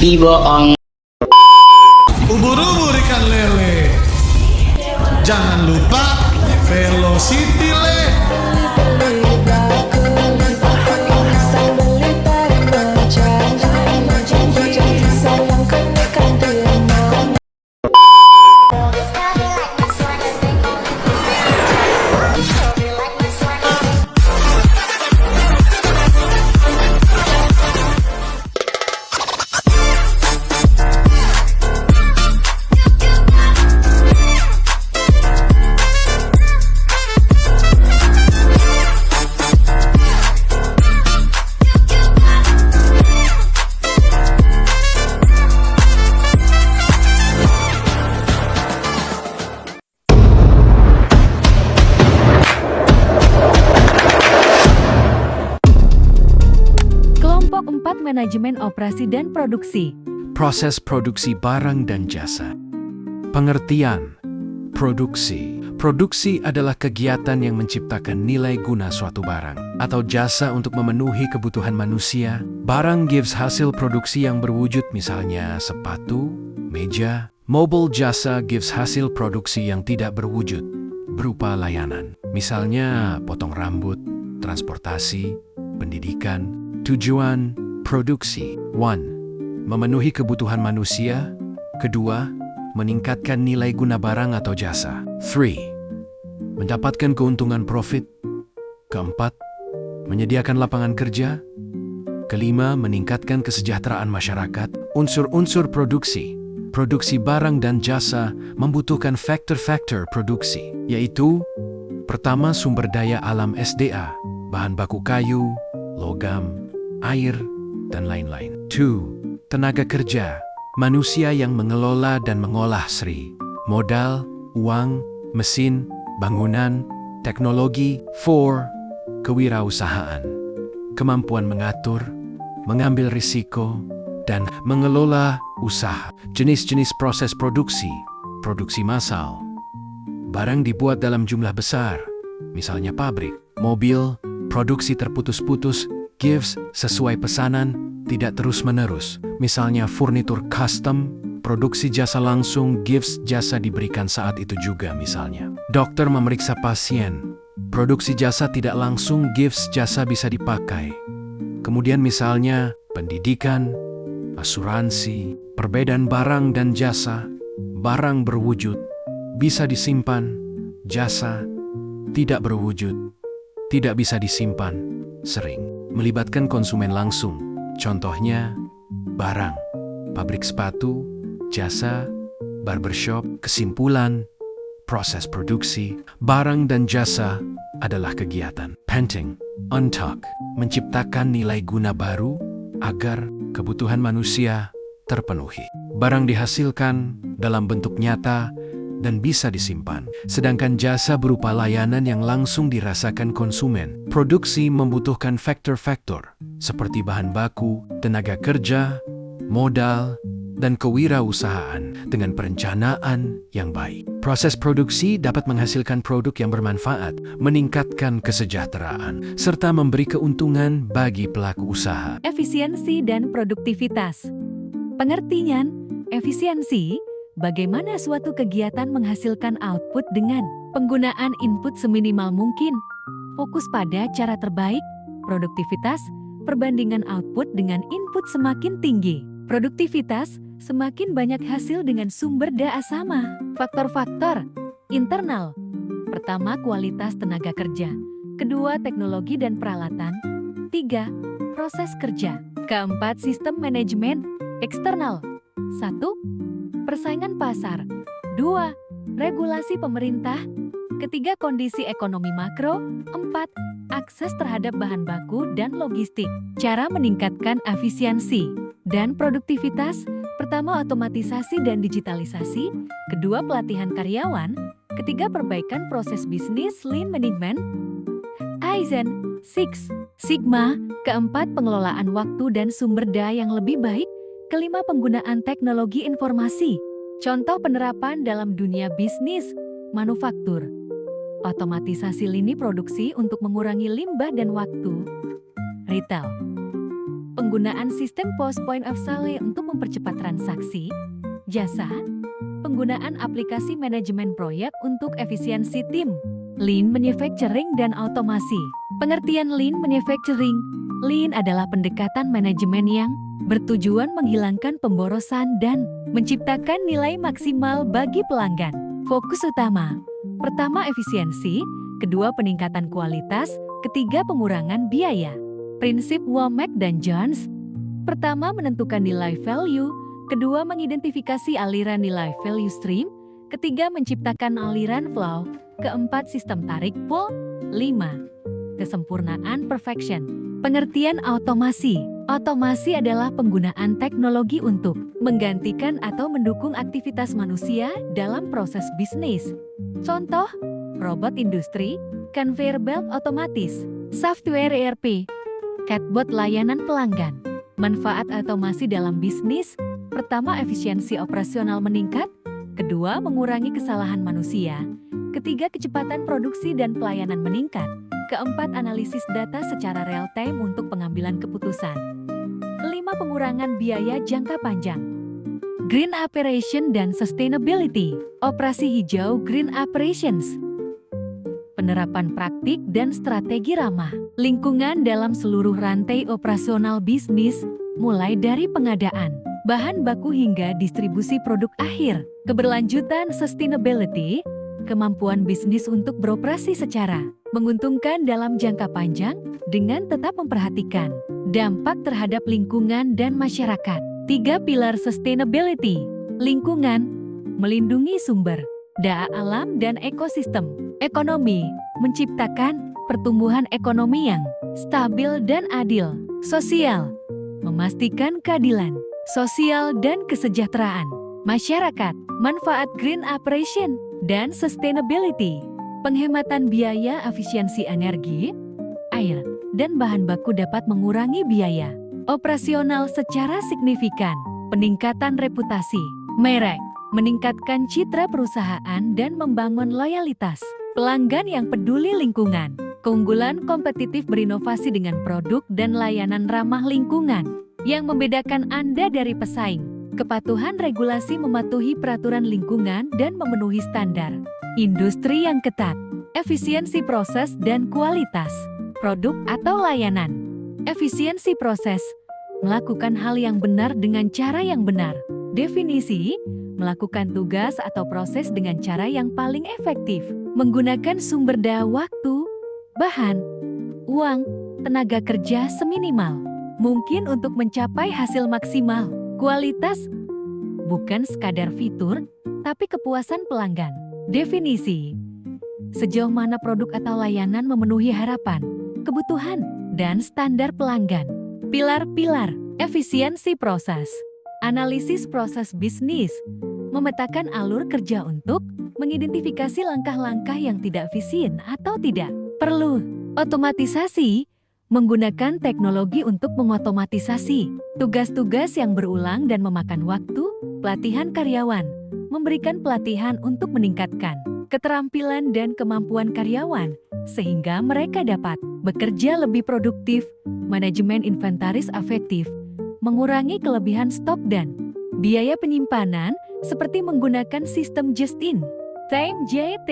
Dibohong. Ubur-ubur ikan lele. Jangan lupa Velocity Le. Kelompok 4 Manajemen Operasi dan Produksi. Proses produksi barang dan jasa. Pengertian. Produksi. Produksi adalah kegiatan yang menciptakan nilai guna suatu barang atau jasa untuk memenuhi kebutuhan manusia. Barang gives hasil produksi yang berwujud, misalnya sepatu, meja. Mobile jasa gives hasil produksi yang tidak berwujud, berupa layanan. Misalnya potong rambut, transportasi, pendidikan. Tujuan produksi. 1. Memenuhi kebutuhan manusia. 2. Meningkatkan nilai guna barang atau jasa. 3. Mendapatkan keuntungan profit. 4. Menyediakan lapangan kerja. 5. Meningkatkan kesejahteraan masyarakat. Unsur-unsur produksi. Produksi barang dan jasa membutuhkan faktor-faktor produksi, yaitu pertama, sumber daya alam SDA, bahan baku kayu, logam, air, dan lain-lain. 2. Tenaga kerja, manusia yang mengelola dan mengolah SRI, modal, uang, mesin, bangunan, teknologi. 4. Kewirausahaan, kemampuan mengatur, mengambil risiko, dan mengelola usaha. Jenis-jenis proses produksi. Produksi massal, barang dibuat dalam jumlah besar, misalnya pabrik. Mobil, produksi terputus-putus, gives sesuai pesanan, tidak terus-menerus, misalnya furnitur custom. Produksi jasa langsung, gives jasa diberikan saat itu juga, misalnya dokter memeriksa pasien. Produksi jasa tidak langsung, gives jasa bisa dipakai. Kemudian misalnya pendidikan, asuransi. Perbedaan barang dan jasa. Barang berwujud, bisa disimpan. Jasa tidak berwujud, tidak bisa disimpan. Sering melibatkan konsumen langsung. Contohnya, barang, pabrik sepatu, jasa, barbershop. Kesimpulan, proses produksi, barang dan jasa adalah kegiatan. Painting, untalk, menciptakan nilai guna baru agar kebutuhan manusia terpenuhi. Barang dihasilkan dalam bentuk nyata dan bisa disimpan, sedangkan jasa berupa layanan yang langsung dirasakan konsumen. Produksi membutuhkan faktor-faktor seperti bahan baku, tenaga kerja, modal, dan kewirausahaan dengan perencanaan yang baik. Proses produksi dapat menghasilkan produk yang bermanfaat, meningkatkan kesejahteraan, serta memberi keuntungan bagi pelaku usaha. Efisiensi dan produktivitas. Pengertian, efisiensi, bagaimana suatu kegiatan menghasilkan output dengan penggunaan input seminimal mungkin. Fokus pada cara terbaik. Produktivitas, perbandingan output dengan input semakin tinggi. Produktivitas, semakin banyak hasil dengan sumber daya sama. Faktor-faktor internal. Pertama, kualitas tenaga kerja. Kedua, teknologi dan peralatan. 3. Proses kerja. Keempat, sistem manajemen eksternal. 1. Persaingan pasar. 2. Regulasi pemerintah. Ketiga, kondisi ekonomi makro. 4. Akses terhadap bahan baku dan logistik. Cara meningkatkan efisiensi dan produktivitas. Pertama, otomatisasi dan digitalisasi. Kedua, pelatihan karyawan. Ketiga, perbaikan proses bisnis lean management. Kaizen 6 Sigma. Keempat, pengelolaan waktu dan sumber daya yang lebih baik. Kelima, penggunaan teknologi informasi. Contoh penerapan dalam dunia bisnis, manufaktur. Otomatisasi lini produksi untuk mengurangi limbah dan waktu. Retail. penggunaan sistem POS point of sale untuk mempercepat transaksi, jasa, penggunaan aplikasi manajemen proyek untuk efisiensi tim, lean manufacturing dan automasi. Pengertian lean manufacturing, lean adalah pendekatan manajemen yang bertujuan menghilangkan pemborosan dan menciptakan nilai maksimal bagi pelanggan. Fokus utama, pertama efisiensi, kedua peningkatan kualitas, ketiga pengurangan biaya. Prinsip Womack dan Jones, pertama menentukan nilai value, kedua mengidentifikasi aliran nilai value stream, ketiga menciptakan aliran flow, keempat sistem tarik pull, lima kesempurnaan perfection. Pengertian otomasi. Otomasi adalah penggunaan teknologi untuk menggantikan atau mendukung aktivitas manusia dalam proses bisnis. Contoh, robot industri, conveyor belt otomatis, software ERP, chatbot layanan pelanggan. Manfaat otomasi dalam bisnis, pertama efisiensi operasional meningkat, kedua mengurangi kesalahan manusia, ketiga kecepatan produksi dan pelayanan meningkat, keempat analisis data secara real time untuk pengambilan keputusan, kelima pengurangan biaya jangka panjang. Green Operation dan Sustainability, operasi hijau Green Operations. Penerapan praktik dan strategi ramah lingkungan dalam seluruh rantai operasional bisnis, mulai dari pengadaan, bahan baku hingga distribusi produk akhir. Keberlanjutan sustainability, kemampuan bisnis untuk beroperasi secara menguntungkan dalam jangka panjang dengan tetap memperhatikan dampak terhadap lingkungan dan masyarakat. 3 pilar sustainability, lingkungan, melindungi sumber daya alam dan ekosistem. Ekonomi, menciptakan pertumbuhan ekonomi yang stabil dan adil. Sosial, memastikan keadilan sosial dan kesejahteraan masyarakat. Manfaat green operation dan sustainability, penghematan biaya, efisiensi energi, air, dan bahan baku dapat mengurangi biaya operasional secara signifikan. Peningkatan reputasi merek, meningkatkan citra perusahaan dan membangun loyalitas pelanggan yang peduli lingkungan. Keunggulan kompetitif berinovasi dengan produk dan layanan ramah lingkungan yang membedakan Anda dari pesaing. Kepatuhan regulasi, mematuhi peraturan lingkungan dan memenuhi standar industri yang ketat. Efisiensi proses dan kualitas produk atau layanan. Efisiensi proses, melakukan hal yang benar dengan cara yang benar. Definisi, melakukan tugas atau proses dengan cara yang paling efektif, menggunakan sumber daya waktu, bahan, uang, tenaga kerja seminimal mungkin untuk mencapai hasil maksimal. Kualitas, bukan sekadar fitur, tapi kepuasan pelanggan. Definisi, sejauh mana produk atau layanan memenuhi harapan, kebutuhan, dan standar pelanggan. Pilar-pilar, efisiensi proses, analisis proses bisnis, memetakan alur kerja untuk mengidentifikasi langkah-langkah yang tidak efisien atau tidak perlu. Otomatisasi, menggunakan teknologi untuk mengotomatisasi tugas-tugas yang berulang dan memakan waktu. Pelatihan karyawan, memberikan pelatihan untuk meningkatkan keterampilan dan kemampuan karyawan sehingga mereka dapat bekerja lebih produktif. Manajemen inventaris efektif, mengurangi kelebihan stok dan biaya penyimpanan seperti menggunakan sistem just-in-time (JIT).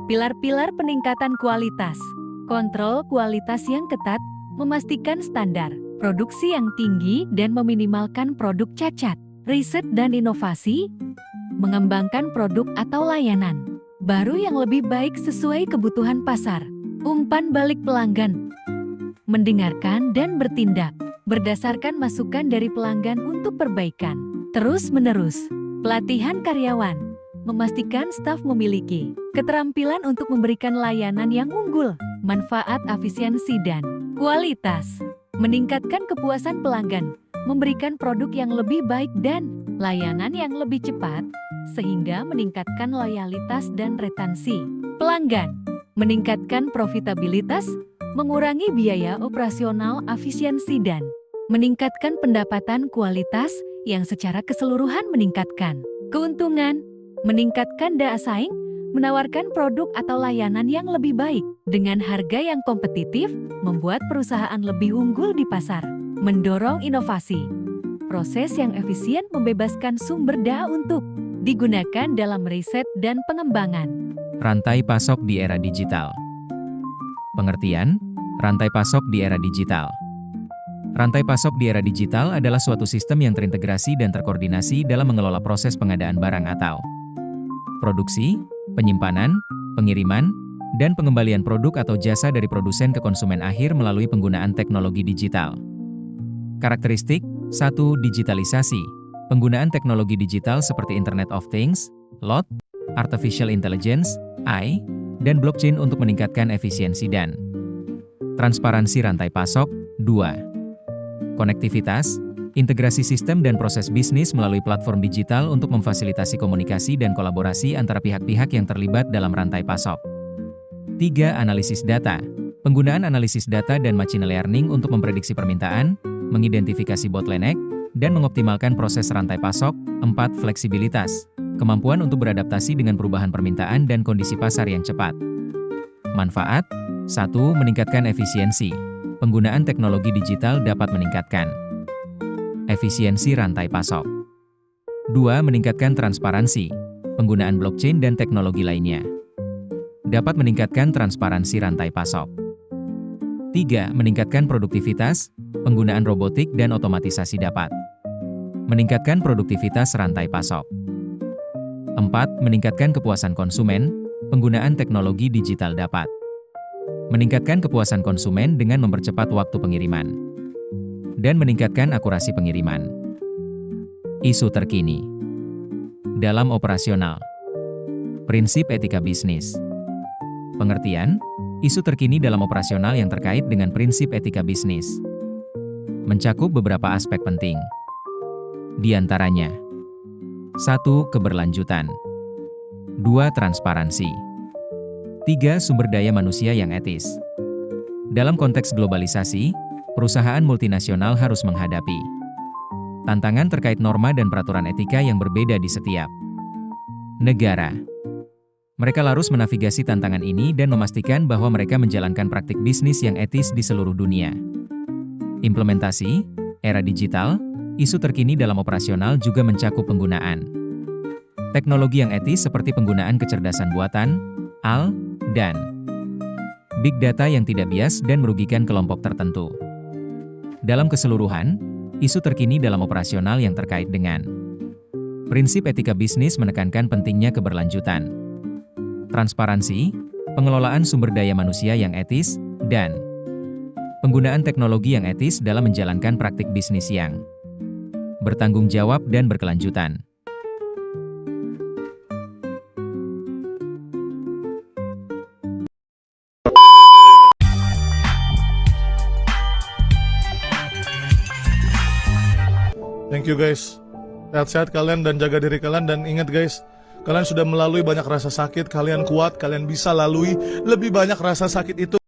Pilar-pilar peningkatan kualitas, kontrol kualitas yang ketat, memastikan standar produksi yang tinggi dan meminimalkan produk cacat. Riset dan inovasi, mengembangkan produk atau layanan baru yang lebih baik sesuai kebutuhan pasar. Umpan balik pelanggan, mendengarkan dan bertindak berdasarkan masukan dari pelanggan untuk perbaikan terus-menerus. Pelatihan karyawan, memastikan staf memiliki keterampilan untuk memberikan layanan yang unggul. Manfaat efisiensi dan kualitas, meningkatkan kepuasan pelanggan, memberikan produk yang lebih baik dan layanan yang lebih cepat, sehingga meningkatkan loyalitas dan retensi pelanggan. Meningkatkan profitabilitas, mengurangi biaya operasional, efisiensi dan meningkatkan pendapatan kualitas yang secara keseluruhan meningkatkan keuntungan, meningkatkan daya saing, menawarkan produk atau layanan yang lebih baik dengan harga yang kompetitif, membuat perusahaan lebih unggul di pasar. Mendorong inovasi. Proses yang efisien membebaskan sumber daya untuk digunakan dalam riset dan pengembangan. Rantai pasok di era digital. Pengertian, rantai pasok di era digital. Rantai pasok di era digital adalah suatu sistem yang terintegrasi dan terkoordinasi dalam mengelola proses pengadaan barang atau produksi, penyimpanan, pengiriman, dan pengembalian produk atau jasa dari produsen ke konsumen akhir melalui penggunaan teknologi digital. Karakteristik 1. Digitalisasi. Penggunaan teknologi digital seperti Internet of Things, IoT, Artificial Intelligence, AI, dan blockchain untuk meningkatkan efisiensi dan transparansi rantai pasok. 2. Konektivitas, integrasi sistem dan proses bisnis melalui platform digital untuk memfasilitasi komunikasi dan kolaborasi antara pihak-pihak yang terlibat dalam rantai pasok. 3. Analisis data. Penggunaan analisis data dan machine learning untuk memprediksi permintaan, mengidentifikasi bottleneck, dan mengoptimalkan proses rantai pasok. 4. Fleksibilitas. Kemampuan untuk beradaptasi dengan perubahan permintaan dan kondisi pasar yang cepat. Manfaat 1. Meningkatkan efisiensi. Penggunaan teknologi digital dapat meningkatkan efisiensi rantai pasok. 2. Meningkatkan transparansi. Penggunaan blockchain dan teknologi lainnya dapat meningkatkan transparansi rantai pasok. 3. Meningkatkan produktivitas. Penggunaan robotik dan otomatisasi dapat meningkatkan produktivitas rantai pasok. 4. Meningkatkan kepuasan konsumen. Penggunaan teknologi digital dapat meningkatkan kepuasan konsumen dengan mempercepat waktu pengiriman dan meningkatkan akurasi pengiriman. Isu terkini dalam operasional. Prinsip etika bisnis. Pengertian, isu terkini dalam operasional yang terkait dengan prinsip etika bisnis mencakup beberapa aspek penting. Di antaranya 1. Keberlanjutan. 2. Transparansi. 3. Sumber daya manusia yang etis. Dalam konteks globalisasi, perusahaan multinasional harus menghadapi tantangan terkait norma dan peraturan etika yang berbeda di setiap negara. Mereka harus menavigasi tantangan ini dan memastikan bahwa mereka menjalankan praktik bisnis yang etis di seluruh dunia. Implementasi, era digital, isu terkini dalam operasional juga mencakup penggunaan teknologi yang etis seperti penggunaan kecerdasan buatan, AI, dan big data yang tidak bias dan merugikan kelompok tertentu. Dalam keseluruhan, isu terkini dalam operasional yang terkait dengan prinsip etika bisnis menekankan pentingnya keberlanjutan, transparansi, pengelolaan sumber daya manusia yang etis, dan penggunaan teknologi yang etis dalam menjalankan praktik bisnis yang bertanggung jawab dan berkelanjutan. Thank you guys. Sehat-sehat kalian dan jaga diri kalian. Dan ingat guys, kalian sudah melalui banyak rasa sakit. Kalian kuat, kalian bisa lalui lebih banyak rasa sakit itu.